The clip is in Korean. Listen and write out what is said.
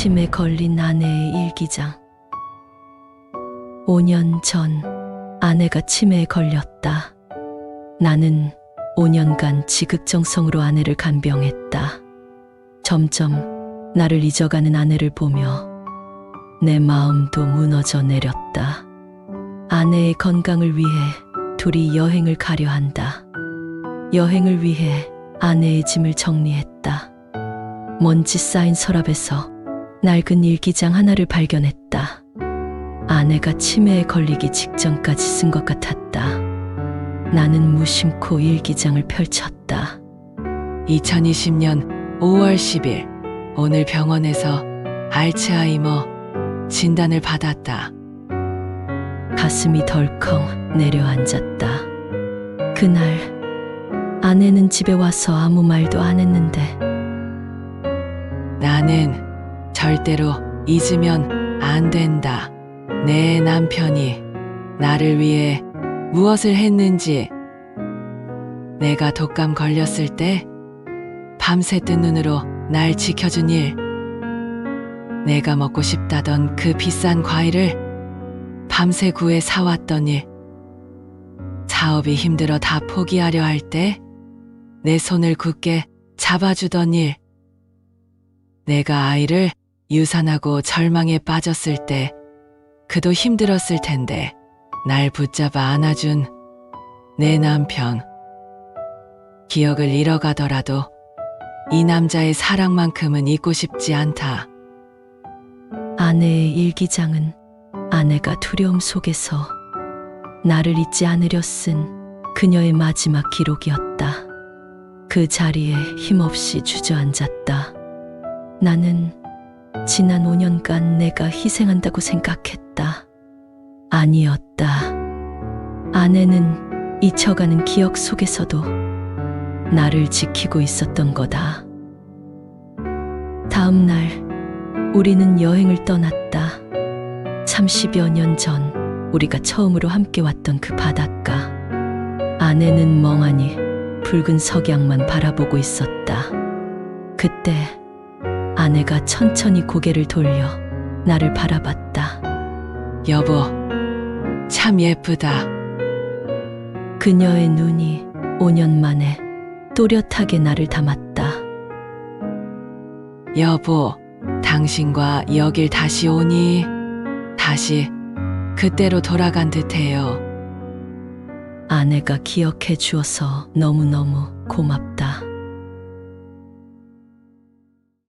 침에 걸린 아내의 일기장. 5년 전 아내가 치매에 걸렸다. 나는 5년간 지극정성으로 아내를 간병했다. 점점 나를 잊어가는 아내를 보며 내 마음도 무너져 내렸다. 아내의 건강을 위해 둘이 여행을 가려 한다. 여행을 위해 아내의 짐을 정리했다. 먼지 쌓인 서랍에서 낡은 일기장 하나를 발견했다. 아내가 치매에 걸리기 직전까지 쓴 것 같았다. 나는 무심코 일기장을 펼쳤다. 2020년 5월 10일, 오늘 병원에서 알츠하이머 진단을 받았다. 가슴이 덜컹 내려앉았다. 그날 아내는 집에 와서 아무 말도 안 했는데 나는 절대로 잊으면 안 된다. 내 남편이 나를 위해 무엇을 했는지. 내가 독감 걸렸을 때 밤새 뜬 눈으로 날 지켜준 일. 내가 먹고 싶다던 그 비싼 과일을 밤새 구해 사왔던 일. 사업이 힘들어 다 포기하려 할 때 내 손을 굳게 잡아주던 일. 내가 아이를 유산하고 절망에 빠졌을 때 그도 힘들었을 텐데 날 붙잡아 안아준 내 남편. 기억을 잃어가더라도 이 남자의 사랑만큼은 잊고 싶지 않다. 아내의 일기장은 아내가 두려움 속에서 나를 잊지 않으려 쓴 그녀의 마지막 기록이었다. 그 자리에 힘없이 주저앉았다. 나는 지난 5년간 내가 희생한다고 생각했다. 아니었다. 아내는 잊혀가는 기억 속에서도 나를 지키고 있었던 거다. 다음 날 우리는 여행을 떠났다. 30여 년 전 우리가 처음으로 함께 왔던 그 바닷가. 아내는 멍하니 붉은 석양만 바라보고 있었다. 그때 아내가 천천히 고개를 돌려 나를 바라봤다. 여보, 참 예쁘다. 그녀의 눈이 5년 만에 또렷하게 나를 담았다. 여보, 당신과 여길 다시 오니 다시 그때로 돌아간 듯해요. 아내가 기억해 주어서 너무너무 고맙다.